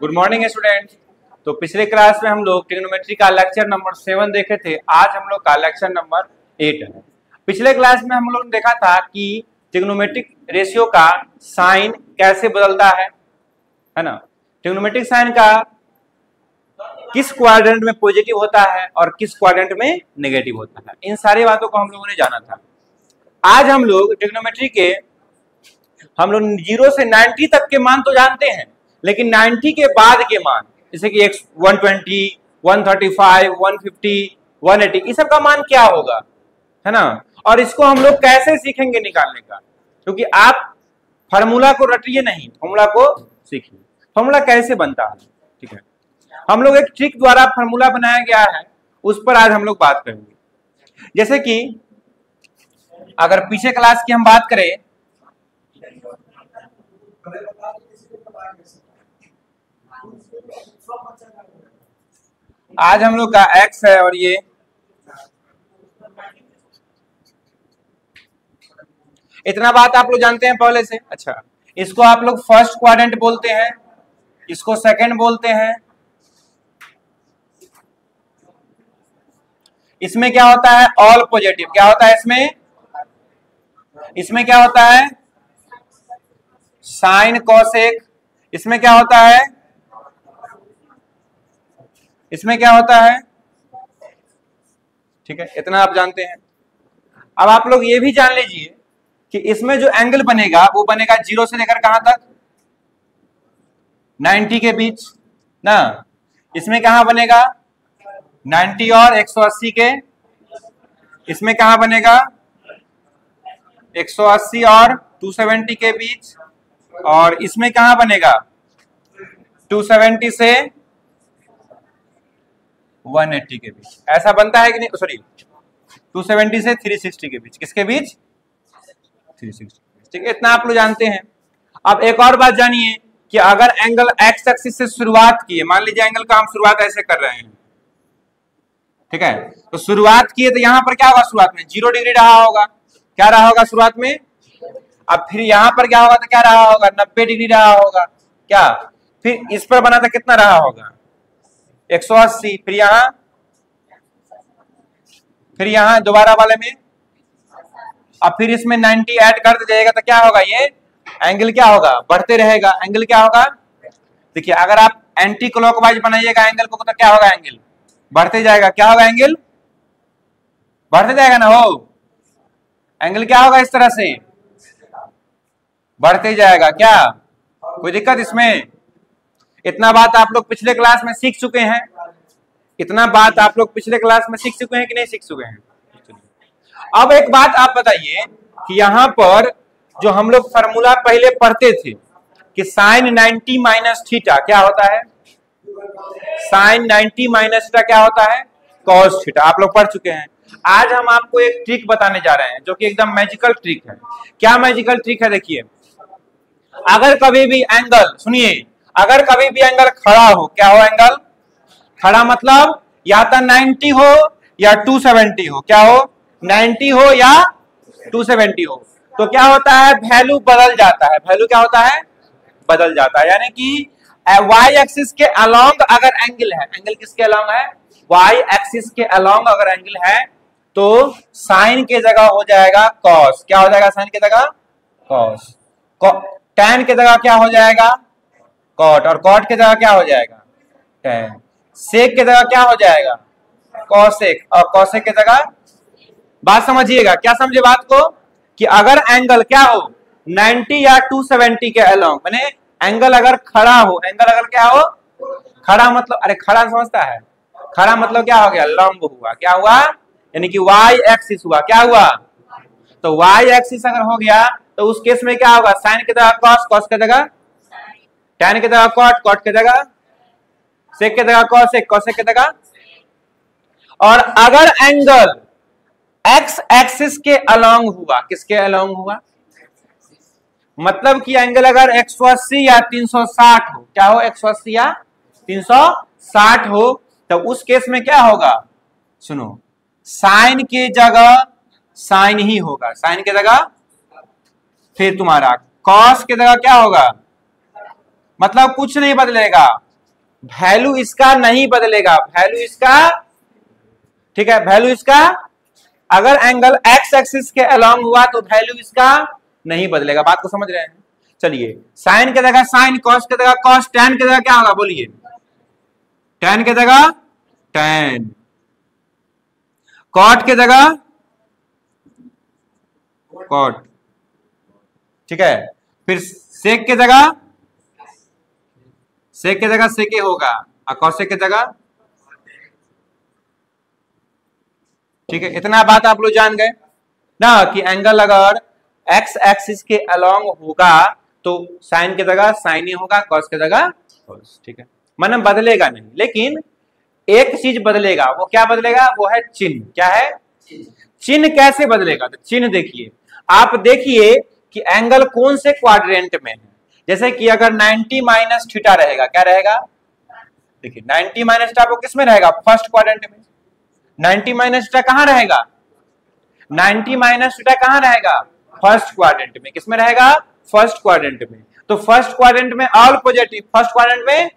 Good morning student. तो पिछले class में हम लोग ट्रिग्नोमेट्री का लेक्चर नंबर 7 देखे थे। आज हम लोग का लेक्चर नंबर 8 है। पिछले क्लास में हम लोग ने देखा था कि ट्रिग्नोमेट्रिक रेशियो का साइन कैसे बदलता है ना। ट्रिग्नोमेट्रिक साइन का किस क्वाड्रेंट में पॉजिटिव होता है और किस क्वाड्रेंट में नेगेटिव होता है, इन सारी बातों को हम लोगों ने जाना था। आज हम लोग ट्रिग्नोमेट्री के 0 से 90 तक के मान तो जानते हैं, लेकिन 90 के बाद के मान जैसे कि 120, 135, 150, 180 इस सब का मान क्या होगा, है ना। और इसको हम लोग कैसे सीखेंगे निकालने का, क्योंकि आप फार्मूला को रटिए नहीं, फार्मूला को सीखिए। फार्मूला कैसे बनता है, ठीक है। हम लोग एक ट्रिक द्वारा फार्मूला बनाया गया है, उस पर आज हम लोग बात करेंगे। जैसे कि अगर पीछे क्लास की हम बात करें, आज हम लोग का x है और ये इतना बात आप लोग जानते हैं पहले से। अच्छा, इसको आप लोग फर्स्ट क्वाड्रेंट बोलते हैं, इसको सेकंड बोलते हैं। इसमें क्या होता है, ऑल पॉजिटिव। क्या होता है इसमें क्या होता है, साइन कोसेक। इसमें क्या होता है, ठीक है, इतना आप जानते हैं। अब आप लोग ये भी जान लीजिए कि इसमें जो एंगल बनेगा वो बनेगा 0 से लेकर कहां तक, 90 के बीच ना। इसमें कहां बनेगा 90 और 180 के, इसमें कहां बनेगा 180 और 270 के बीच, और इसमें कहां बनेगा 270 से 180 के बीच। ऐसा बनता है कि नहीं, सॉरी 270 से 360 के बीच। किसके बीच, 360। ठीक है, इतना आप लोग जानते हैं। अब एक और बात जानिए कि अगर एंगल एक्स एक्सिस से शुरुआत किए, मान लीजिए एंगल का हम शुरुआत ऐसे कर रहे हैं, ठीक है, तो शुरुआत किए तो यहां पर क्या होगा, शुरुआत में 0 डिग्री रहा होगा। क्या रहा होगा शुरुआत में। अब फिर यहां पर क्या होगा, तो क्या रहा होगा, 90 डिग्री रहा होगा। क्या, फिर इस पर बना था कितना रहा होगा, 180। फिर यहां दोबारा वाले में, अब फिर इसमें 90 ऐड कर दीजिएगा तो क्या होगा, ये एंगल क्या होगा, बढ़ते रहेगा। एंगल क्या होगा, देखिए अगर आप एंटी क्लॉकवाइज बनाइएगा एंगल को तो क्या होगा, एंगल बढ़ते जाएगा। क्या होगा, एंगल बढ़ते जाएगा ना हो। एंगल क्या होगा, इस तरह से बढ़ते जाएगा। क्या कोई दिक्कत इसमें। इतना बात आप लोग पिछले क्लास में सीख चुके हैं, इतना बात आप लोग पिछले क्लास में सीख चुके हैं कि नहीं सीख चुके हैं। अब एक बात आप बताइए कि यहां पर जो हम लोग फार्मूला पहले पढ़ते थे कि साइन 90 माइनस थीटा क्या होता है, साइन 90 माइनस थीटा क्या होता है, कॉस थीटा। आप लोग पढ़ चुके हैं। आज हम आपको एक ट्रिक बताने जा रहे हैं जो कि एकदम मैजिकल ट्रिक है। क्या मैजिकल ट्रिक है, देखिए अगर कभी भी एंगल, सुनिए, अगर कभी भी एंगल खड़ा हो, क्या हो, एंगल खड़ा मतलब या तो 90 हो या 270 हो। क्या हो, 90 हो या 270 हो, तो क्या होता है, वैल्यू बदल जाता है। वैल्यू क्या होता है, बदल जाता है। यानी कि y एक्सिस के अलोंग अगर एंगल है, एंगल किसके अलोंग है, y एक्सिस के अलोंग अगर एंगल है तो साइन के जगह हो जाएगा कॉस। क्या हो जाएगा, साइन के जगह कॉस। टैन के जगह क्या हो जाएगा, कॉट, और कॉट के जगह क्या हो जाएगा, टैन। सेक के जगह क्या हो जाएगा, कॉसेक, और कॉसेक के जगह, बात समझिएगा। क्या समझे बात को, कि अगर एंगल क्या हो 90 या 270 के अलोंग, माने एंगल अगर खड़ा हो, एंगल अगर क्या हो, खड़ा मतलब, अरे खड़ा समझता है, खड़ा मतलब क्या हो गया, लंब हुआ। क्या हुआ, यानी कि y एक्सिस हुआ। क्या हुआ, तो y एक्सिस अगर हो गया तो उस केस में क्या होगा, साइन की जगह कॉस, कॉस की जगह टैन की जगह कॉट, कॉट की जगह सेक की जगह कॉसेक, कॉसेक की जगह। और अगर एंगल x एक्सिस के अलोंग हुआ, किसके अलोंग हुआ, मतलब कि एंगल अगर 180 या 360 हो, क्या हो, 180 या 360 हो, तो उस केस में क्या होगा, सुनो, साइन के जगह साइन ही होगा, साइन के जगह। फिर तुम्हारा कॉस के जगह क्या होगा, मतलब कुछ नहीं बदलेगा, वैल्यू इसका नहीं बदलेगा, वैल्यू इसका, ठीक है, वैल्यू इसका अगर एंगल एक्स एक्सिस के अलोंग हुआ तो वैल्यू इसका नहीं बदलेगा। बात को समझ रहे हैं? चलिए, साइन के जगह साइन, कॉस के जगह कॉस, टैन के जगह क्या होगा बोलिए, टैन के जगह टैन, कॉट के जगह कॉट, ठीक है। फिर सेक के जगह सेके होगा, और कॉसेक के जगह, ठीक है। इतना बात आप लोग जान गए ना कि एंगल अगर एक्स एक्सिस के अलोंग होगा तो साइन की जगह साइन ही होगा, कॉस की जगह कॉस, ठीक है। मतलब बदलेगा नहीं, लेकिन एक चीज बदलेगा। वो क्या बदलेगा? वो है चिन्ह। क्या है? चिन्ह। कैसे बदलेगा? तो चिन्ह देखिए, आप देखिए कि एंगल कौन से क्वाड्रेंट में है। जैसे कि अगर 90 माइनस थीटा रहेगा, क्या रहेगा? देखिए 90 माइनस थीटा वो किस में रहेगा? फर्स्ट क्वाड्रेंट में। 90 माइनस थीटा कहां रहेगा? 90 माइनस थीटा कहां रहेगा? फर्स्ट क्वाड्रेंट में। किस में रहेगा? फर्स्ट क्वाड्रेंट में। तो फर्स्ट क्वाड्रेंट में ऑल पॉजिटिव, फर्स्ट क्वाड्रेंट में,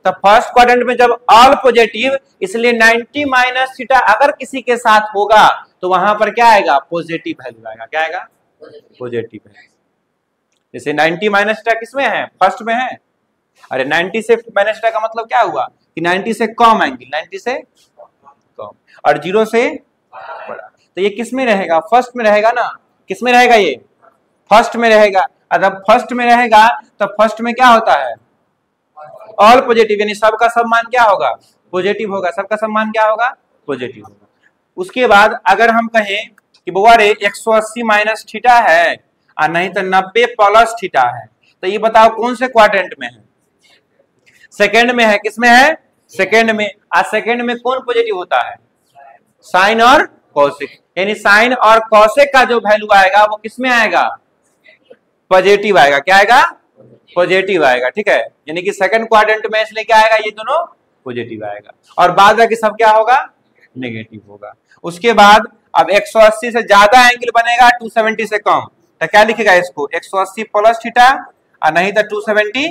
तो फर्स्ट क्वाड्रेंट में जब ऑल पॉजिटिव, इसलिए 90 माइनस थीटा अगर किसी के साथ होगा तो वहां पर क्या आएगा? पॉजिटिव वैल्यू आएगा। क्या आएगा? पॉजिटिव है। जैसे 90 माइनस थीटा किसमें है? फर्स्ट में है। अरे 90 से माइनस थीटा का मतलब क्या हुआ कि 90 से कम एंगल, 90 से कम, और 0 से बड़ा। तो ये किस में रहेगा? फर्स्ट में रहेगा ना। किस में रहेगा? ये फर्स्ट में रहेगा। अगर फर्स्ट में रहेगा तो फर्स्ट में क्या होता है? ऑल पॉजिटिव, यानी सबका सब मान क्या होगा? पॉजिटिव होगा। सबका सब मान क्या होगा? पॉजिटिव होगा। उसके बाद अगर हम कहें कि बुआ रे 180 माइनस थीटा है और नहीं तो 90 प्लस थीटा है, तो ये बताओ कौन से क्वाड्रेंट में है? सेकंड में है। किस में है? सेकंड में। और सेकंड में कौन पॉजिटिव होता है? साइन और कॉसेक, यानी साइन और कॉसेक का जो वैल्यू आएगा वो किस में आएगा? पॉजिटिव आएगा। क्या आएगा? पॉजिटिव आएगा, ठीक है। यानी कि सेकंड क्वाड्रेंट में इसलिए क्या आएगा? ये दोनों पॉजिटिव आएगा, और बाद बाकी सब क्या होगा? नेगेटिव होगा। उसके बाद अब 180 से ज्यादा एंगल बनेगा, 270 से कम, तो क्या लिखेगा इसको? 180 प्लस थीटा, और नहीं तो 270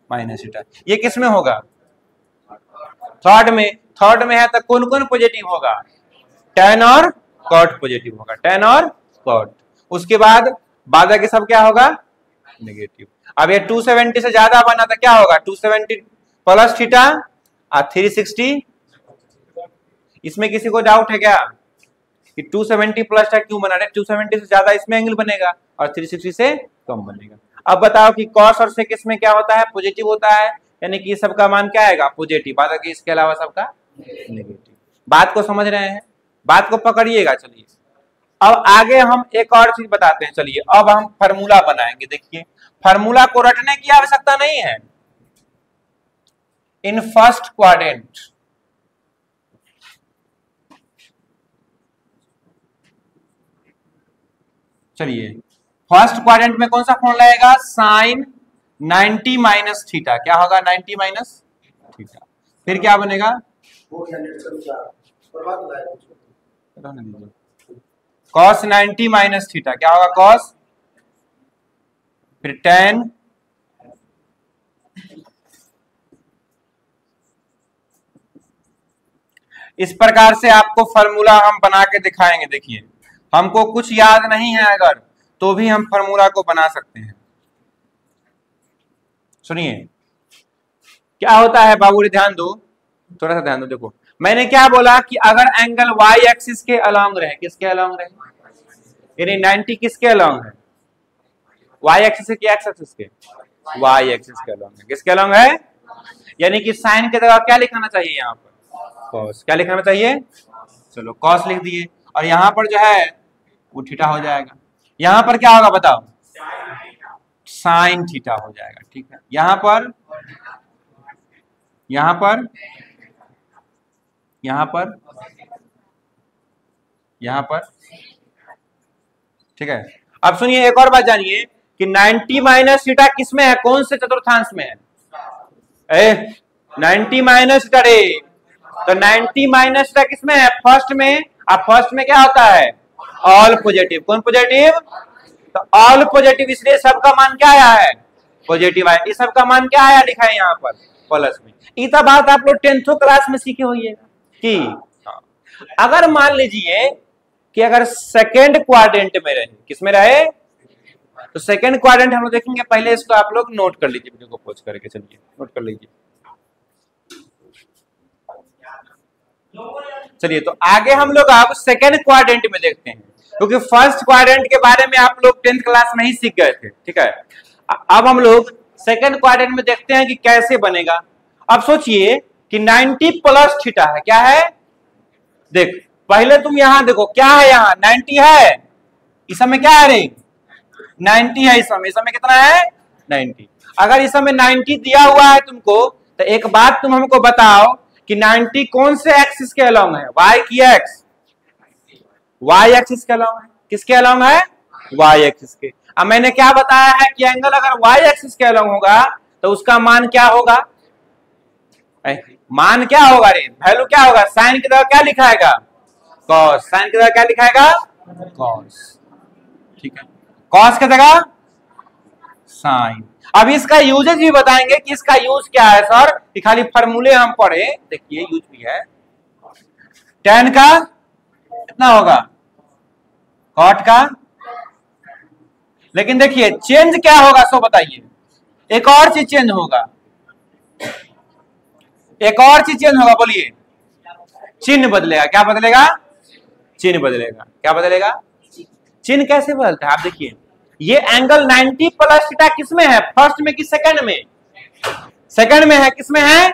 माइनस थीटा। ये किस में होगा? थर्ड में। थर्ड में है तो कौन कौन पॉजिटिव होगा? टैन और कॉट पॉजिटिव होगा, टैन और कॉट। उसके बाद बाधा के सब क्या होगा? नेगेटिव। अब ये 270 से ज्यादा बना तो क्या होगा? 270 प्लस थीटा और 360। इसमें किसी को डाउट है क्या कि 270 प्लस थीटा क्यों बना रहे? 270 से ज्यादा इसमें एंगल बनेगा और 360 से कम बनेगा। अब बताओ कि कॉस और सेक इसमें क्या होता है? पॉजिटिव होता है, यानी कि सबका मान क्या आएगा? पॉजिटिव। बात है इसके अलावा सबका नेगेटिव। बात को समझ रहे हैं? बात को पकड़िएगा। चलिए अब आगे हम एक और चीज बताते हैं। चलिए अब हम फार्मूला बनाएंगे। देखिए फार्मूला को रटने की आवश्यकता नहीं है। इन फर्स्ट क्वाड्रेंट, चलिए फर्स्ट क्वाड्रेंट में कौन सा फॉर्मूला आएगा? साइन 90 माइनस थीटा। क्या होगा? 90 माइनस थीटा। फिर क्या बनेगा? कॉस 90 माइनस थीटा। क्या होगा? कॉस। फिर टैन, इस प्रकार से आपको फार्मूला हम बना के दिखाएंगे। देखिए हमको कुछ याद नहीं है अगर, तो भी हम फार्मूला को बना सकते हैं। सुनिए क्या होता है बाबू, ध्यान दो, थोड़ा सा ध्यान दो। देखो मैंने क्या बोला कि अगर एंगल y एक्सिस के अलोंग रहे, किसके अलोंग रहे? यानी 90 किसके अलोंग है? y एक्सिस के, x एक्सिस के? y एक्सिस के अलोंग है। किसके अलोंग है? यानी कि साइन के जगह क्या लिखाना चाहिए? यहाँ पर कॉस। क्या लिखाना चाहिए? चलो कॉस लिख दिए, और यहाँ पर जो है वो थीटा हो जाएगा। यहाँ पर क्या होगा बताओ? साइन थीटा हो जाएगा, ठीक है। यहाँ पर, यहाँ पर, यहाँ पर, यहाँ पर, ठीक है। अब सुनिए एक और बात जानिए कि 90 माइनस थीटा किस में है? कौन से चतुर्थांश में है? 90 माइनस थीटा रे, तो 90 माइनस थीटा किस में है? फर्स्ट में। अब फर्स्ट में क्या होता है? All positive. कौन पॉजिटिव? तो ऑल पॉजिटिव, इसलिए सबका मान क्या आया है? पॉजिटिव आया। इस सबका मान क्या आया? लिखा है यहाँ पर प्लस में। इतना बात आप लोग 10th क्लास में सीखे होइएगा कि अगर मान लीजिए कि अगर सेकेंड क्वाड्रेंट में रहे, किसमें रहे, तो सेकेंड क्वाड्रेंट हम लोग देखेंगे। पहले इसको आप लोग नोट कर लीजिए, वीडियो को पॉज करके, चलिए नोट कर लीजिए। चलिए तो आगे हम लोग अब सेकेंड क्वाड्रेंट में देखते हैं, क्योंकि फर्स्ट क्वाड्रेंट के बारे में आप लोग 10th क्लास में ही सीख गए थे, ठीक है। अब हम लोग सेकेंड क्वाड्रेंट में देखते हैं कि कैसे बनेगा। अब सोचिए कि 90 प्लस थीटा है, क्या है, देख पहले तुम यहां देखो क्या है, यहां 90 है, इस समय क्या है रे, 90 है, इस समय कितना है 90। अगर इस समय 90 दिया हुआ है तुमको, तो एक बात तुम हमको बताओ कि 90 कौन से एक्सिस के अलोंग है, y की एक्स, y एक्सिस के अलोंग है, किसके अलोंग है, y एक्सिस के। अब मैंने क्या बताया है कि एंगल अगर y एक्सिस के अलोंग होगा तो उसका मान क्या होगा, मान क्या होगा रे, वैल्यू क्या होगा, साइन की जगह क्या लिखाएगा, कॉस, साइन की जगह क्या लिखाएगा, कॉस, ठीक है, कॉस की जगह साइन। अब इसका यूजेज भी बताएंगे कि इसका यूज क्या है सर, कि खाली फॉर्मूले हम पढ़े, देखिए यूज भी है। tan का कितना होगा, cot का, लेकिन देखिए चेंज क्या होगा सो बताइए, एक और चीज चेंज होगा, एक और चीज चेंज होगा, बोलिए, चिन्ह बदलेगा, क्या बदलेगा, चिन्ह बदलेगा, क्या बदलेगा, चिन्ह कैसे बदलता है। आप देखिए ये एंगल 90 प्लस थीटा किसमें है, फर्स्ट में कि सेकंड में, सेकंड में है, किसमें है,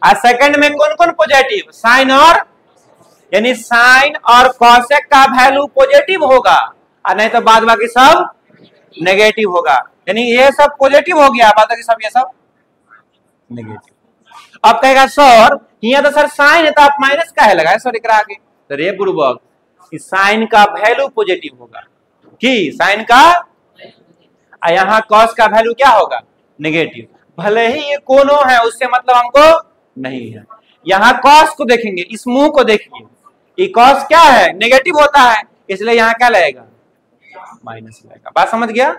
और सेकंड में कौन कौन पॉजिटिव, साइन और, यानी साइन और कॉसेक का वैल्यू पॉजिटिव होगा, और नहीं तो बाद बाकी सब नेगेटिव होगा, यानी ये सब पॉजिटिव हो गया, बाद बाकी सब ये सब नेगेटिव। अब कहेगा सर यहाँ तो सर साइन है, तो आप माइनस का है लगाए सर एकरा आगे, तो रे बुर्बक साइन का वैल्यू पॉजिटिव होगा कि साइन का, यहाँ कॉस का वैल्यू क्या होगा, नेगेटिव। भले ही ये कोनो है, उससे मतलब हमको नहीं है। यहाँ कॉस को देखेंगे, इस मुंह को देखिए, ये कॉस क्या है, नेगेटिव होता है, इसलिए यहाँ क्या लगेगा, माइनस लगेगा। बात समझ गया।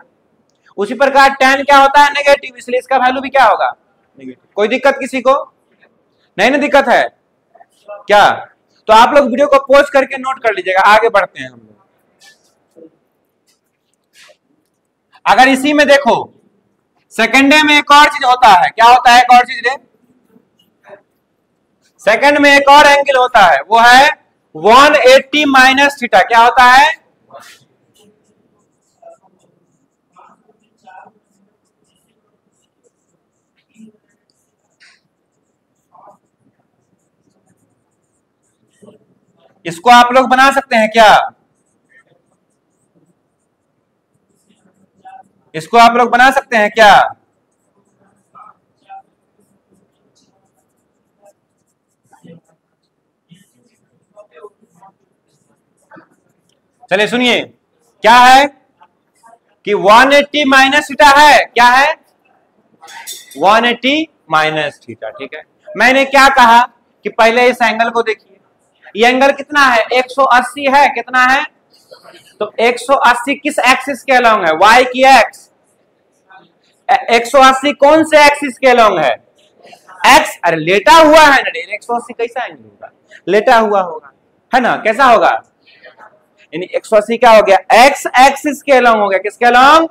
उसी प्रकार tan क्या होता है, नेगेटिव, इसलिए इसका वैल्यू भी क्या होगा, नेगेटिव। कोई दिक्कत किसी को नहीं ना, दिक्कत है क्या, तो आप लोग वीडियो को पॉज करके नोट कर लीजिएगा। आगे बढ़ते हैं हम लोग। अगर इसी में देखो सेकंड में एक और चीज होता है, क्या होता है, एक और चीज रे, सेकंड में एक और एंगल होता है, वो है 180 माइनस थीटा। क्या होता है, इसको आप लोग बना सकते हैं क्या, इसको आप लोग बना सकते हैं क्या, चलिए सुनिए, क्या है कि 180 माइनस थीटा है, क्या है 180 माइनस थीटा, ठीक है। मैंने क्या कहा कि पहले इस एंगल को देखिए, ये एंगल कितना है, 180 है, कितना है, तो 180 किस एक्सिस के अलोंग है, y की एक्स। 180 कौन से एक्सिस के अलोंग है, x, अरे लेटा हुआ है ना, 180 कैसा एंगल होगा, लेटा हुआ होगा, है ना, कैसा होगा, यानी 180 क्या हो गया, x एक्सिस के अलोंग हो गया, किसके अलोंग,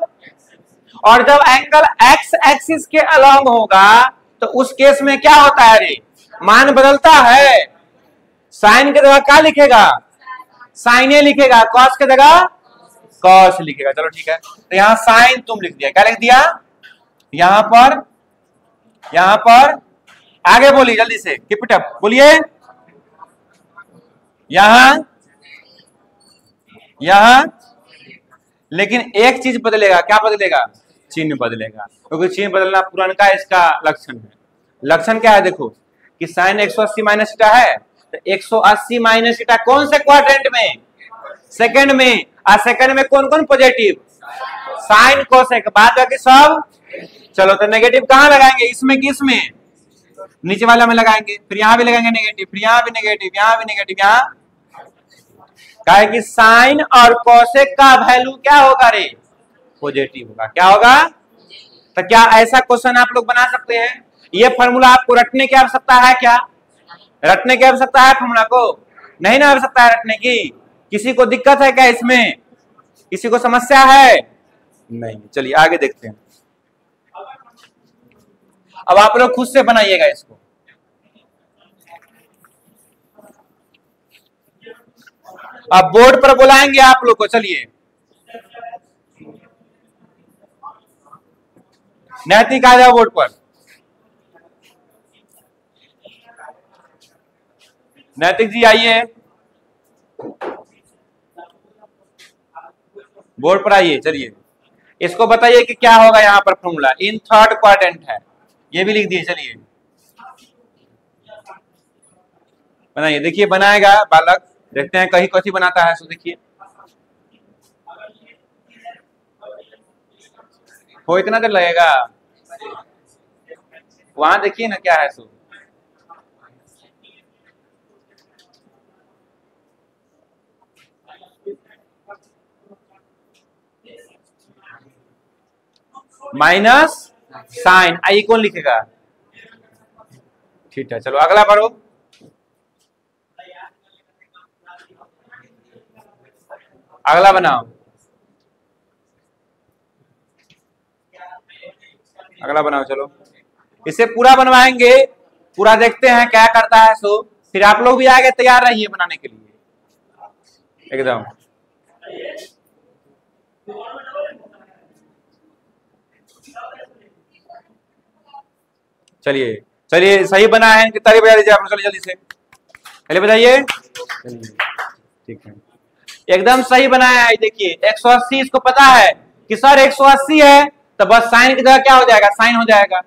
और जब एंगल x एक्सिस के अलोंग होगा तो उस केस में क्या होता है रे, मान बदलता है, साइन की जगह क्या लिखेगा, साइन ए लिखेगा, कॉस की जगह कॉस लिखेगा। चलो ठीक है, तो यहां साइन तुम लिख दिया, क्या लिख दिया, यहां पर आगे बोलिए जल्दी से, कीप इट अप, बोलिए, यहां लेकिन एक चीज बदलेगा, क्या बदलेगा, चिन्ह बदलेगा, क्योंकि चिन्ह बदलना पुरानका इसका लक्षण है। लक्षण क्या है, देखो कि साइन 180 माइनस थीटा है, तो 180 माइनस थीटा कौन से क्वाड्रेंट में, सेकंड में, और सेकंड में कौन कौन पॉजिटिव, साइन कोसेक, बाद बाकी सब, चलो तो नेगेटिव कहां लगाएंगे, इसमें कि इसमें, नीचे वाला में लगाएंगे, फिर यहां भी लगाएंगे नेगेटिव, फिर यहां भी नेगेटिव, यहां भी नेगेटिव, यहां क्या है कि साइन और कोसेक का वैल्यू क्या होगा रे, पॉजिटिव होगा, क्या होगा। तो क्या ऐसा क्वेश्चन आप लोग बना सकते हैं ये फॉर्मूला आपको रटने की आवश्यकता है क्या? रटने की आवश्यकता है फॉर्मूला को? नहीं ना आवश्यकता है रटने की। किसी को दिक्कत है क्या इसमें? किसी को समस्या है? नहीं। चलिए आगे देखते हैं। अब आप लोग खुद से बनाइएगा इसको। अब बोर्ड पर बुलाएंगे आप लोग को। चलिए नैतिक आ जाओ बोर्ड पर। नैतिक जी आइए, बोर्ड पर आइए। चलिए इसको बताइए कि क्या होगा यहाँ पर फॉर्मूला। इन थर्ड क्वाड्रेंट है, ये भी लिख दिए। चलिए बनाइए। देखिए बनाएगा बालक, देखते हैं कहीं कथी बनाता है। सो देखिए वो इतना देर लगेगा। वहां देखिए ना क्या है। सो माइनस साइन आई कौन लिखेगा? ठीक है चलो अगला पढ़ो। अगला बनाओ। अगला बनाओ। चलो इसे पूरा बनवाएंगे, पूरा देखते हैं क्या करता है। सो फिर आप लोग भी आगे तैयार रहिए बनाने के लिए एकदम। चलिए चलिए सही बना है, कितना बजा दीजिए आप लोग। चलिए जल्दी से पहले बताइए। ठीक है एकदम सही बनाया है। देखिए 180 इसको पता है कि सर 180 है तो बस साइन की जगह क्या हो जाएगा? साइन हो जाएगा।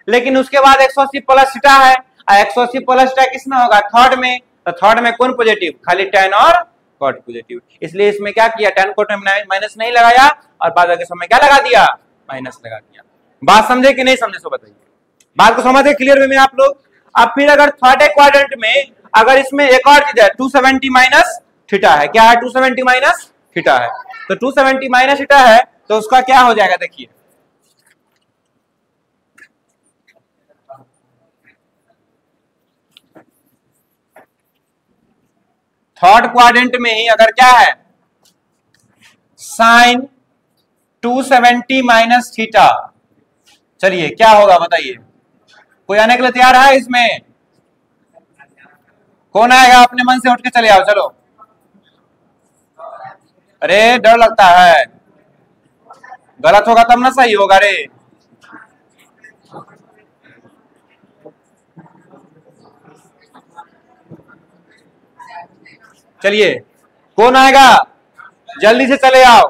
लेकिन उसके बाद 180 प्लस थीटा है, 180 प्लस थीटा किसमें होगा? थर्ड में। तो थर्ड में कौन पॉजिटिव? खाली tan और cot पॉजिटिव। इसलिए इसमें क्या किया? tan cot में माइनस नहीं लगाया और बाद के समय क्या लगा दिया? माइनस लगा दिया। बात समझे कि नहीं समझे? सो बताइए। बात को समझे क्लियर वे में आप लोग? अब फिर अगर थर्ड क्वाड्रेंट में अगर इसमें एक और चीज है 270 माइनस थीटा है। क्या है? 270 माइनस थीटा है। तो 270 माइनस थीटा है तो उसका क्या हो जाएगा? देखिए थर्ड क्वाड्रेंट में ही अगर क्या है? साइन 270 माइनस थीटा। चलिए क्या होगा बताइए? कोई आने के लिए तैयार है इसमें? कौन आएगा? अपने मन से उठ के चले आओ। चलो अरे डर लगता है, गलत होगा तब ना सही होगा रे। चलिए कौन आएगा? जल्दी से चले आओ।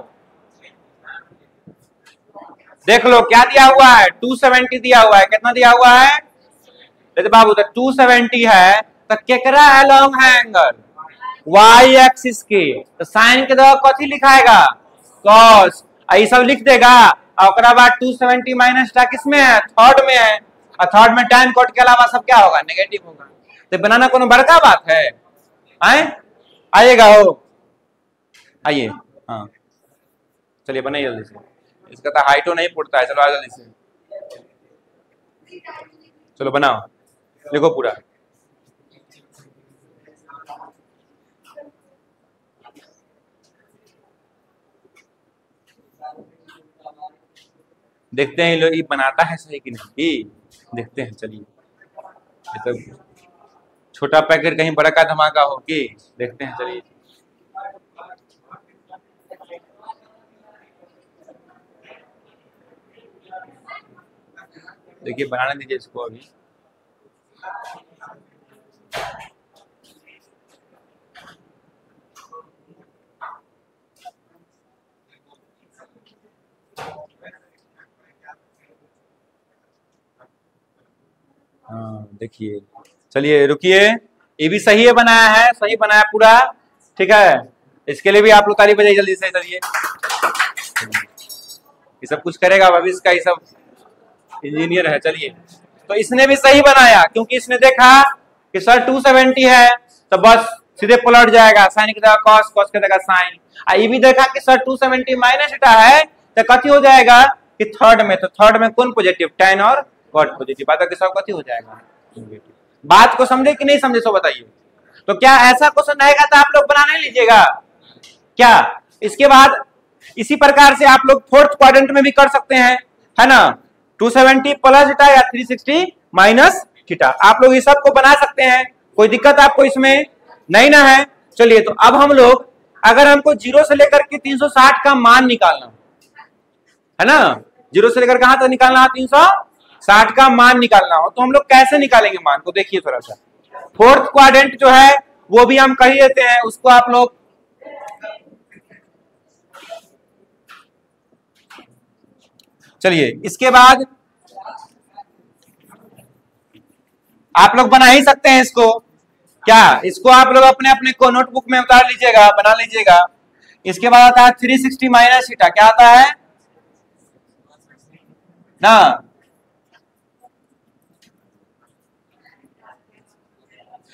देख लो क्या दिया हुआ है? 270 दिया हुआ है। कितना दिया हुआ है? देखो बाबू तो 270 है तो केकरा है? लॉन्ग है एंगल y एक्सिस के। तो साइन के जगह कथी लिखाएगा? cos। ये सब लिख देगा और बाद 270 माइनस थीटा किसमें है? थर्ड में है। और थर्ड में tan cot के अलावा सब क्या होगा? नेगेटिव होगा। तो बनाना कोनो बड़का बात है? आइएगा हो, आइए। हाँ चलिए बनाइए जल्दी से। इसका तो हाइटो नहीं फूटता है। चलो आ जल्दी से। चलो बनाओ, लिखो पूरा। देखते हैं लोग ये बनाता है सही कि नहीं, देखते हैं। चलिए ये तो छोटा पैकेट कहीं बड़ा का धमाका हो कि देखते हैं। चलिए देखिए बनाने दीजिए इसको अभी। हाँ देखिए चलिए रुकिए। ये भी सही है बनाया है, सही बनाया पूरा। ठीक है इसके लिए भी आप लोग तारीफ बजाइए जल्दी से। चलिए ये सब कुछ करेगा भविष्य का, ये सब इंजीनियर है। चलिए तो इसने भी सही बनाया क्योंकि इसने देखा कि सर 270 है तो बस सीधे पलट जाएगा। साइन की जगह कॉस, कॉस की जगह साइन। ये भी देखा कि सर 270 माइनस थीटा है तो कथी हो जाएगा कि थर्ड में। तो थर्ड में कौन पॉजिटिव? tan और कॉट पॉजिटिव, बात के साथ कथी हो जाएगा नेगेटिव। बात को समझे कि नहीं समझे सो बताइए। तो क्या ऐसा क्वेश्चन रहेगा तो आप लोग बना नहीं लीजिएगा क्या। इसके बाद इसी प्रकार से आप लोग फोर्थ क्वाड्रेंट में भी कर सकते हैं, है ना, 270 प्लस थीटा या 360 माइनस थीटा, आप लोग ये सब को बना सकते हैं, कोई दिक्कत आपको इसमें नहीं ना है। चलिए तो अब हम लोग, अगर हमको 0 से लेकर के 360 का मान निकालना है ना, 0 से लेकर कहां तक निकालना है, 360 का मान निकालना हो, तो हम लोग कैसे निकालेंगे मान को, देखिए थोड़ा सा। फोर्थ क्वाड्रेंट जो है वो भी हम कर ही देते हैं, उसको आप लोग चलिए इसके बाद आप लोग बना ही सकते हैं इसको, क्या इसको आप लोग अपने अपने को नोटबुक में उतार लीजिएगा, बना लीजिएगा। इसके बाद आता है 360 माइनस थीटा, क्या आता है ना,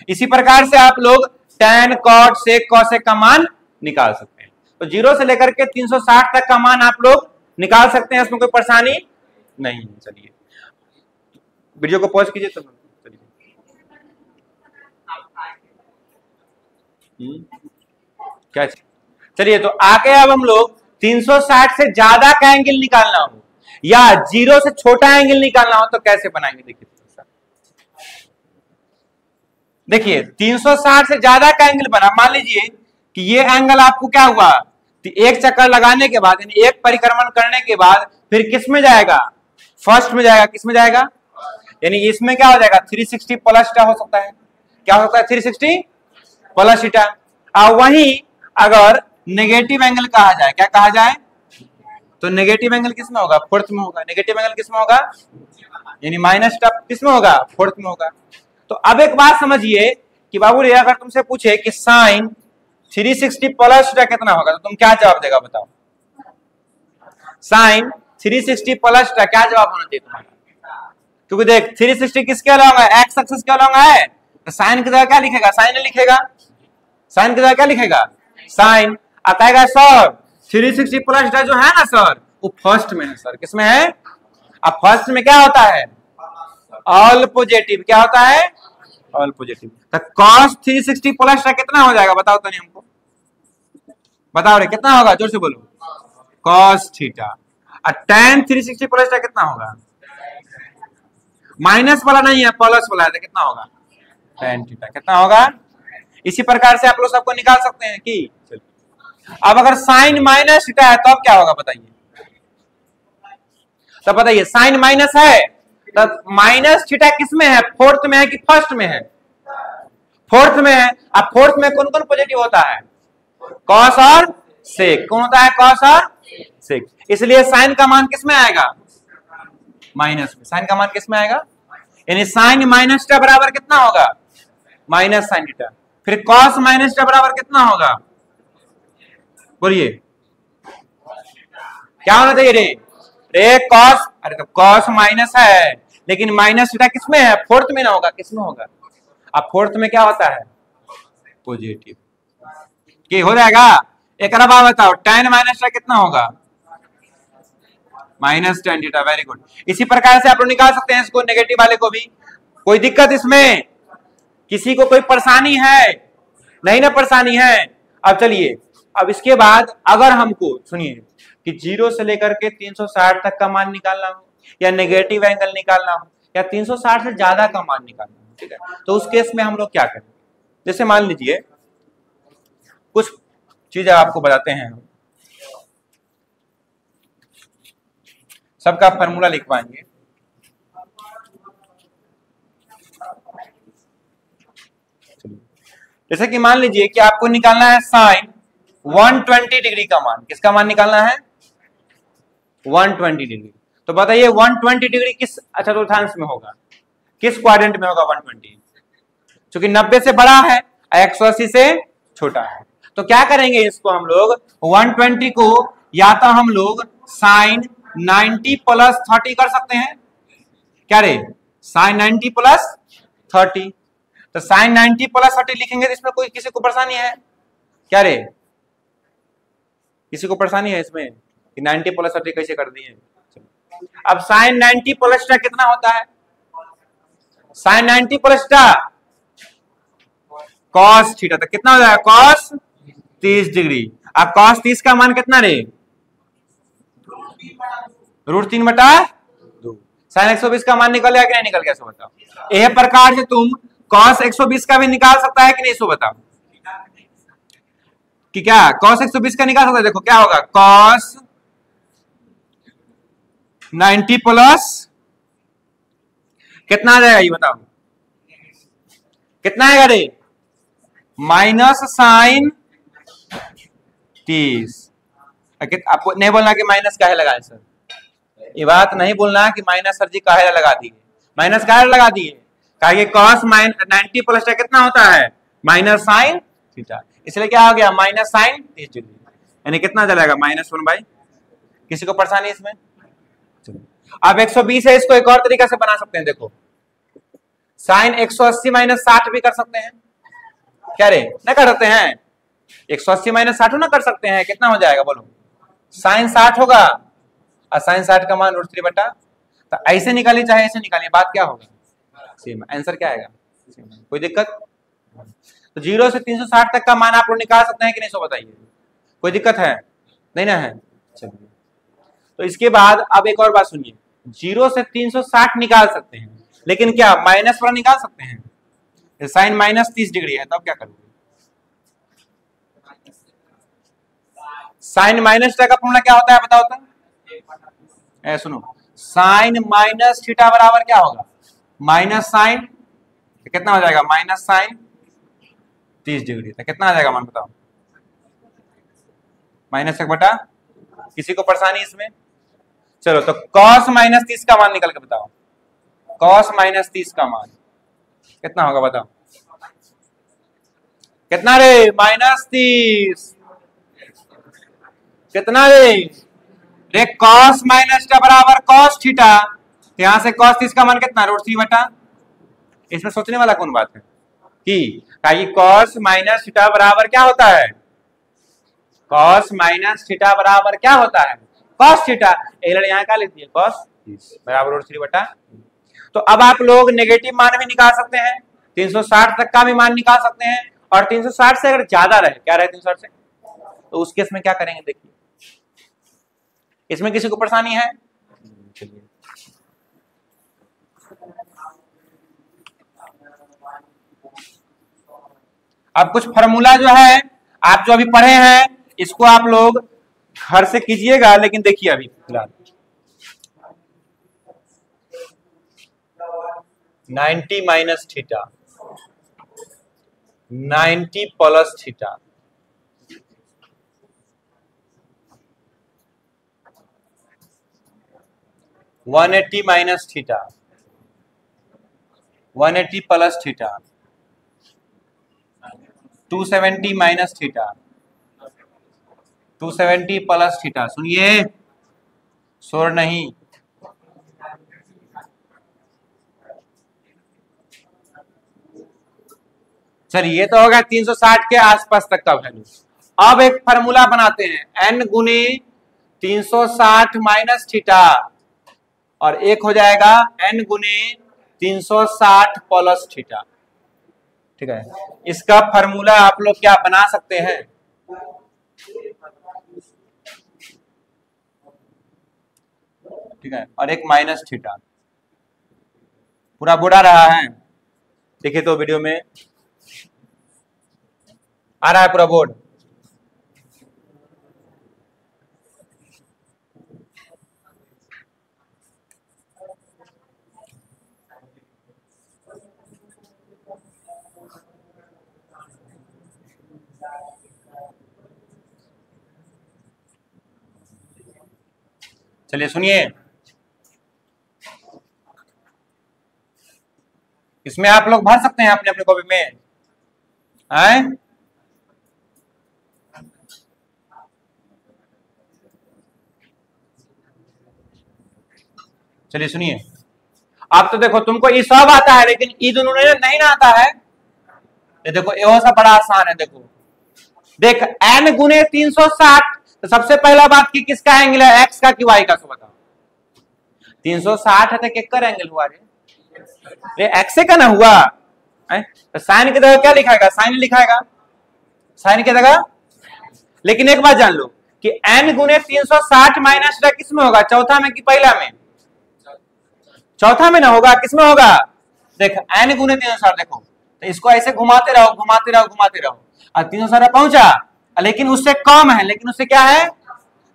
इसी प्रकार से आप लोग tan cot sec cosec का मान निकाल सकते हैं। तो 0 से लेकर के 360 तक का मान आप लोग निकाल सकते हैं, इसमें कोई परेशानी नहीं। चलिए वीडियो को पॉज कीजिए। तो क्या, चलिए तो आगे अब हम लोग 360 से ज्यादा का एंगल निकालना हो या 0 से छोटा एंगल निकालना हो तो कैसे बनाएंगे, देखिए देखिए 360 से ज्यादा का एंगल बना, मान लीजिए कि ये एंगल आपको क्या हुआ, एक चक्कर लगाने के बाद यानी एक परिक्रमण करने के बाद फिर किस में जाएगा, फर्स्ट में जाएगा, किस में जाएगा, यानी इसमें क्या हो जाएगा 360 प्लस थीटा हो सकता है, क्या हो सकता है 360 प्लस थीटा। और वहीं अगर नेगेटिव एंगल कहा जाए, क्या कहा जाए, तो नेगेटिव एंगल किस में होगा, फोर्थ में होगा, नेगेटिव एंगल किस में होगा, यानी माइनस थीटा किस में होगा, फोर्थ में होगा। तो अब एक बात समझिए कि बाबू रे अगर तुमसे पूछे कि साइन 360 प्लस थीटा कितना होगा तो तुम क्या जवाब देगा बताओ, साइन 360 प्लस थीटा क्या जवाब होना चाहिए तुम्हारा, क्योंकि देख 360 किसके अलॉन्ग है, एक्स एक्सिस के अलॉन्ग है, तो साइन की जगह क्या लिखेगा, साइन लिखेगा, साइन की जगह क्या लिखेगा, साइन। आता सर 360 प्लस थीटा जो है ना सर वो फर्स्ट में है सर, किसमें है, अब फर्स्ट में क्या होता है, ऑल पॉजिटिव, क्या होता है, ऑल पॉजिटिव। तो cos 360 प्लस थीटा कितना हो जाएगा बताओ तो नहीं हमको, बताओ रे कितना होगा, जोर से बोलो, cos थीटा। और tan 360 प्लस थीटा कितना होगा, माइनस वाला नहीं है प्लस वाला है, तो कितना होगा tan थीटा, कितना होगा। इसी प्रकार से आप लोग सबको निकाल सकते हैं कि अब अगर साइन माइनस थीटा है तो अब क्या होगा बताइए, तो बताइए साइन माइनस है तो माइनस थीटा किसमें है, फोर्थ में है कि फर्स्ट में है, फोर्थ में है। अब फोर्थ में कौन कौन पॉजिटिव होता है, कॉस और सेक, कौन होता है, कॉस और सेक, इसलिए साइन का मान किसमें आएगा, माइनस में, साइन का मान किसमें आएगा, यानी साइन माइनस थीटा बराबर कितना होगा, माइनस साइन थीटा। फिर कॉस माइनस थीटा बराबर कितना होगा, बोलिए क्या होना चाहिए रे, रे कॉस, अरे तो कॉस माइनस है लेकिन माइनस थीटा किसमें है, फोर्थ में ना होगा, किसमें होगा, अब फोर्थ में क्या होता है, पॉजिटिव, कि हो जाएगा। एक बात बताओ tan माइनस थीटा कितना होगा, minus tan theta, very good. इसी प्रकार से आप लोग निकाल सकते हैं इसको, नेगेटिव वाले को भी, कोई दिक्कत इसमें, किसी को कोई परेशानी है, नहीं ना परेशानी है। अब चलिए अब इसके बाद अगर हमको सुनिए कि 0 से लेकर के 360 तक का मान निकालना हो या नेगेटिव एंगल निकालना हो या 360 से ज्यादा का मान निकालना हो, ठीक है, तो उस केस में हम लोग क्या करें, जैसे मान लीजिए कुछ चीजें आपको बताते हैं, सबका फॉर्मूला लिख पाएंगे। जैसे कि मान लीजिए कि आपको निकालना है साइन 120 डिग्री का मान, किसका मान निकालना है, 120 डिग्री। तो बताइए 120 डिग्री किस चतुर्थांश में होगा, किस क्वाड्रेंट में होगा 120, क्योंकि 90 से बड़ा है 180 से छोटा है। तो क्या करेंगे इसको हम लोग 120 को या तो हम लोग साइन 90 प्लस 30 कर सकते हैं, क्या रे, साइन 90 प्लस 30, तो साइन 90 प्लस 30 लिखेंगे तो इसमें कोई किसी को परेशानी है क्या रे, किसी को परेशानी है इसमें कि 90 प्लस 30 कैसे कर दिए, अब साइन 90 प्लस टा कितना होता है? साइन 90 प्लस टा कॉस थीटा, तो कितना हो जाएगा? Cos 30 degree. अब कॉस 30 का मान कितना रे? √3/2। साइन 120 का मान निकल गया कि नहीं निकल गया? सो बताओ। यह प्रकार से तुम कॉस 120 का भी निकाल सकता है कि नहीं? सो बताओ कि क्या कॉस 120 का निकाल सकता है? देखो क्या होगा, कॉस 90 प्लस कितना आ जाएगा ये बताओ, कितना आएगा रे? Minus sine 30। आपको नहीं बोलना कि माइनस काहे लगाए सर, ये बात नहीं बोलना कि माइनस सर जी काहे लगा दिए, माइनस काहे लगा दिए? कहा कॉस 90 प्लस कितना होता है? माइनस साइन थीटा, इसलिए क्या हो गया? माइनस साइन 30 डिग्री, यानी कितना चलेगा? -1/। किसी को परेशानी इसमें? अब 120 है, इसको एक और तरीका से बना सकते हैं। देखो साइन 180 - 60 भी कर सकते हैं, क्या रे? ना कर सकते हैं? 180 - 60 ना कर सकते हैं, कितना हो जाएगा बोलो? साइन 60 होगा और साइन 60 का मान √3/। तो ऐसे निकालिए चाहे ऐसे निकालिए, बात क्या होगा? सेम आंसर क्या आएगा? कोई दिक्कत? तो 0 से 360 तक का मान आप लोग निकाल सकते हैं कि नहीं? सो बताइए, कोई दिक्कत है? नहीं ना है? चलिए, तो इसके बाद अब एक और बात सुनिए, 0 से 360 निकाल सकते हैं, लेकिन क्या माइनस वाला निकाल सकते हैं? साइन -30 डिग्री है, तब क्या करोगे? साइन माइनस का फॉर्मूला क्या होता है बताओ तो? सुनो, साइन माइनस थीटा बराबर क्या होगा? माइनस साइन, तो कितना हो जाएगा? Minus sine 30 degree. तो कितना आ जाएगा मान बताओ? -1/। किसी को परेशानी इसमें? चलो, तो cos -30 का मान निकल के बताओ। cos -30 का मान कितना होगा बताओ? कितना रे? -30। कितना रे? cos - बराबर cos थीटा, यहां से cos 30 का मान कितना? √3/। इसमें सोचने वाला कौन बात है कि cos - बराबर क्या होता है? cos - बराबर क्या होता है? cos theta. यहाँ का लिख दिए cos 30 बराबर √3/। तो अब आप लोग नेगेटिव मान भी निकाल सकते हैं, 360 तक का भी मान निकाल सकते हैं, और 360 से अगर ज्यादा रहे, क्या रहे 360 से, तो उस केस में क्या करेंगे देखिए। इसमें किसी को परेशानी है? अब कुछ फार्मूला जो है आप जो अभी पढ़े हैं, इसको आप लोग घर से कीजिएगा, लेकिन देखिए अभी फिलहाल 90 - theta, 90 plus theta, 180 - theta, 180 plus theta, 270 - theta, 270 plus theta. सुनिए, शोर नहीं। चलिए, ये तो होगा 360 के आसपास तक का वैल्यू। अब एक फार्मूला बनाते हैं, n गुने 360 माइनस थीटा, और एक हो जाएगा n गुने 360 प्लस थीटा। ठीक है, इसका फार्मूला आप लोग क्या बना सकते हैं? ठीक है, और एक माइनस थीटा। पूरा बुरा रहा है, देखिए तो वीडियो में आ रहा है पूरा बोर्ड। चलिए सुनिए, इसमें आप लोग भर सकते हैं अपने अपने कॉपी में, आए? चलिए सुनिए, आप तो देखो तुमको ये सब आता है, लेकिन ई दोनों नहीं ना आता है। ये देखो ये सा बड़ा आसान है। देखो देख, n गुने 360, तो सबसे पहला बात कि किसका एंगल है, x का कि y का? सो बताओ। 360 है तो केकर एंगल हुआ रे एक्से का ना हुआ तो साइन की जगह क्या लिखाएगा, साइन लिखाएगा, साइन की जगह। लेकिन एक बात जान लो कि n गुने 360 माइनस किस में होगा, चौथा में कि पहला में? चौथा में ना होगा, किस में होगा? देख n गुने 360, देखो तो इसको ऐसे घुमाते रहो घुमाते रहो घुमाते रहो और 360 पहुंचा, लेकिन उससे कम है, लेकिन उससे क्या है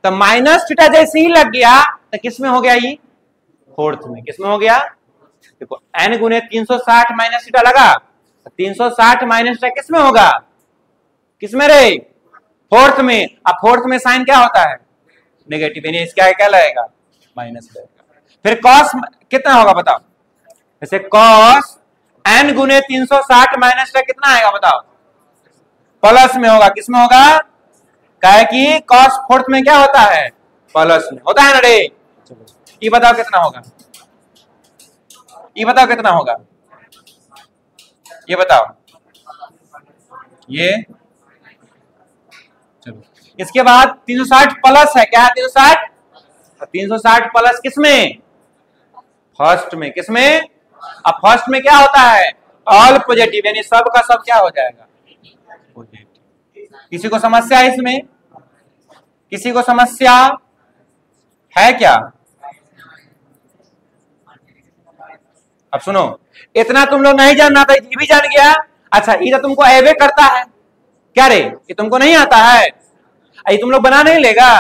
तो माइनस थीटा जैसे ही लग गया तो किस में हो गया, ये फोर्थ में। किस में हो गया? देखो n गुने 360 माइनस थीटा लगा, 360 माइनस थीटा किस में होगा, किस में रे? फोर्थ में। अब फोर्थ में साइन क्या होता है, नेगेटिव, यानी इसका क्या लगेगा, माइनस लगेगा। फिर कॉस कितना होगा बताओ, जैसे कॉस n गुने 360 माइनस थीटा कितना आएगा बताओ, प्लस में होगा। किस में होगा, क्या कि कॉस फोर्थ में क्या होता है, प्लस में होता है ना रे। ये बताओ कितना होगा, ये बताओ कितना होगा, ये बताओ ये। चलो इसके बाद 360 प्लस है, क्या है 360, 360 प्लस किस में, फर्स्ट में। किस में? अब फर्स्ट में क्या होता है, ऑल पॉजिटिव, यानी सब का सब क्या हो जाएगा, पॉजिटिव। किसी को समस्या है इसमें, किसी को समस्या है क्या? अब सुनो, इतना तुम लोग नहीं जानना था, ये भी जान गया। अच्छा ये तो तुमको एवे करता है क्या रे, ये तुमको नहीं आता है, ये तुम लोग बना नहीं लेगा,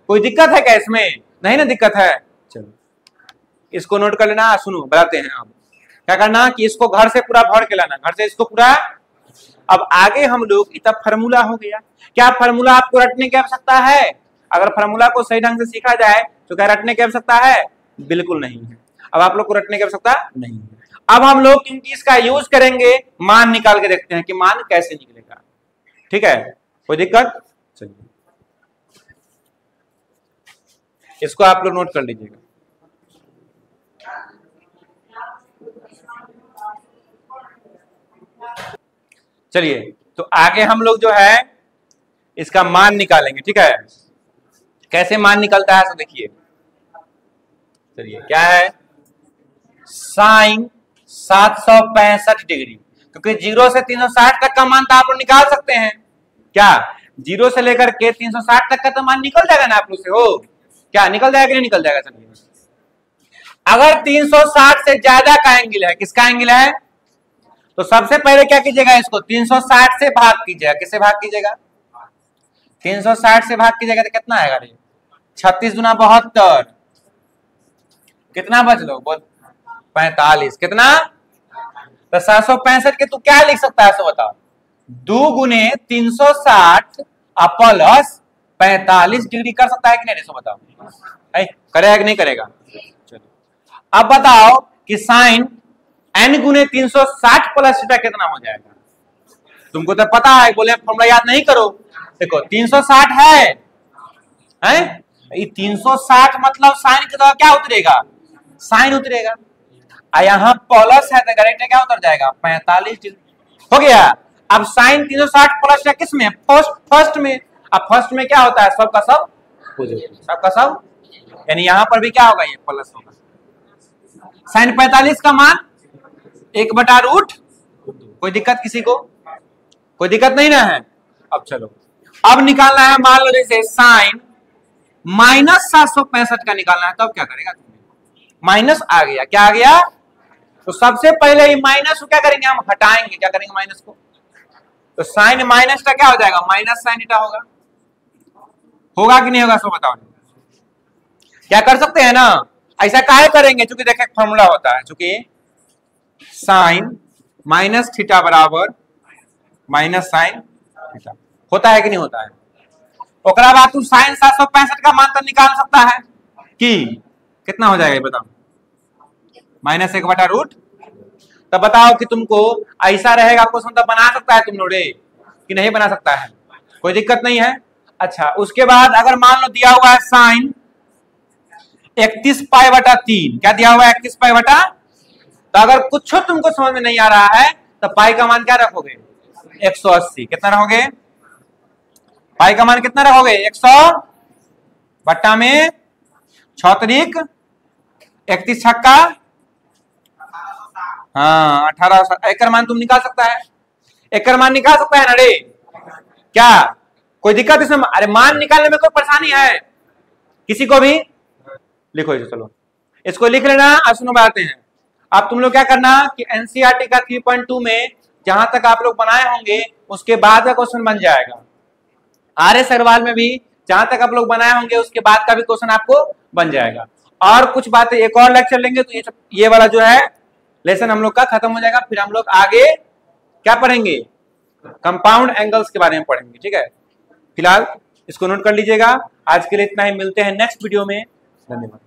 कोई दिक्कत है क्या इसमें? नहीं ना दिक्कत है। चलो इसको नोट कर लेना। सुनो बताते हैं अब क्या करना, कि इसको घर से पूरा भर के लाना, घर से इसको पूरा। अब आगे हम लोग इतना फार्मूला हो गया, क्या फार्मूला आपको रटने की आवश्यकता है? अगर फार्मूला को सही ढंग से सीखा जाए तो क्या रटने की आवश्यकता है? बिल्कुल नहीं है। अब आप लोग को रटने की आवश्यकता नहीं है। अब हम लोग क्योंकि इसका यूज करेंगे, मान निकाल के देखते हैं कि मान कैसे निकलेगा। ठीक है, कोई दिक्कत? चलिए इसको आप लोग नोट कर लीजिएगा। चलिए तो आगे हम लोग जो है इसका मान निकालेंगे। ठीक है, कैसे मान निकलता है तो देखिए। चलिए क्या है, साइन 765 डिग्री, क्योंकि 0 से 360 तक का मान तो आप लोग निकाल सकते हैं। क्या 0 से लेकर के 360 तक का तो मान निकल जाएगा ना आप लोग से, हो क्या निकल जाएगा, नहीं निकल जाएगा? चलिए अगर 360 से ज्यादा का एंगल है, किसका एंगल है, तो सबसे पहले क्या कीजिएगा, इसको 360 से भाग कीजिएगा। किससे भाग कीजिएगा, 360 से भाग कीजिएगा तो कितना आएगा रे, 36 गुना 72, कितना बच लो बोल, 45। कितना, तो 765 के तू क्या लिख सकता है सो बताओ, 2 गुने 360 प्लस 45 डिग्री कर सकता है कि नहीं, सो बताओ करेगा कि नहीं करेगा? चलो अब बताओ कि साइन n गुने 360 प्लस थीटा कितना हो जाएगा? तुमको तो पता है, बोले फॉर्मूला याद नहीं करो। देखो 360 है, ये 360 मतलब साइन की जगह क्या उतरेगा, साइन उतरेगा। यहाँ प्लस है तो डायरेक्ट क्या उतर जाएगा, 45 डिग्री हो गया। अब साइन 360 प्लस है किस में, फर्स्ट में। अब फर्स्ट में क्या होता है, सब का सब पॉजिटिव, सब का सब, यानी यहां पर भी क्या होगा, ये प्लस होगा। साइन 45 का मान 1/√। कोई दिक्कत किसी को, कोई दिक्कत नहीं ना है? अब चलो अब निकालना है, मान लो जैसे साइन माइनस 765 का निकालना है, तब क्या करेगा, माइनस आ गया, क्या आ गया, तो सबसे पहले ये माइनस को क्या करेंगे, हम हटाएंगे। क्या करेंगे, माइनस को, तो साइन माइनस का क्या हो जाएगा, माइनस साइन थीटा होगा। होगा कि नहीं होगा, सो बताओ। क्या कर सकते हैं ना, ऐसा काहे करेंगे, क्योंकि देखिए फॉर्मूला होता है, क्योंकि साइन माइनस थीटा बराबर माइनस साइन थीटा होता है कि नहीं होता है। ओकरा बाद तू साइन 765 का मान तो निकाल सकता है कि कितना हो जाएगा, बताओ, -1/√। तब बताओ कि तुमको ऐसा रहेगा क्वेश्चन, तब बना सकता है तुम लोग कि नहीं बना सकता है, कोई दिक्कत नहीं है। अच्छा उसके बाद अगर मान लो दिया हुआ है साइन 31π/3, क्या दिया हुआ है 31π/, तो अगर कुछ तुमको समझ में नहीं आ रहा है तो पाई का मान क्या रखोगे, 180। कितना रखोगे, पाई का मान कितना रखोगे, 100 बट्टा में 6 31 छक्का, हाँ 18, एक मान तुम निकाल सकता है, एक मान निकाल सकता है ना रे, क्या कोई दिक्कत इसमें? अरे मान निकालने में कोई परेशानी है किसी को भी? लिखो इसे, चलो इसको लिख लेना। अब सुनो बताते हैं। अब तुम लोग क्या करना कि एनसीईआरटी का 3.2 में जहां तक आप लोग बनाए होंगे उसके बाद का क्वेश्चन बन जाएगा। आरएस अग्रवाल में भी जहां तक आप लोग बनाए होंगे उसके बाद का भी क्वेश्चन आपको बन जाएगा। और कुछ बातें एक और लेक्चर लेंगे तो ये वाला जो है लेसन हम लोग का खत्म हो जाएगा। फिर हम लोग आगे क्या पढ़ेंगे? कंपाउंड एंगल्स के बारे में पढ़ेंगे, ठीक है। फिलहाल इसको नोट कर लीजिएगा। आज के लिए इतना ही, मिलते हैं नेक्स्ट वीडियो में। धन्यवाद।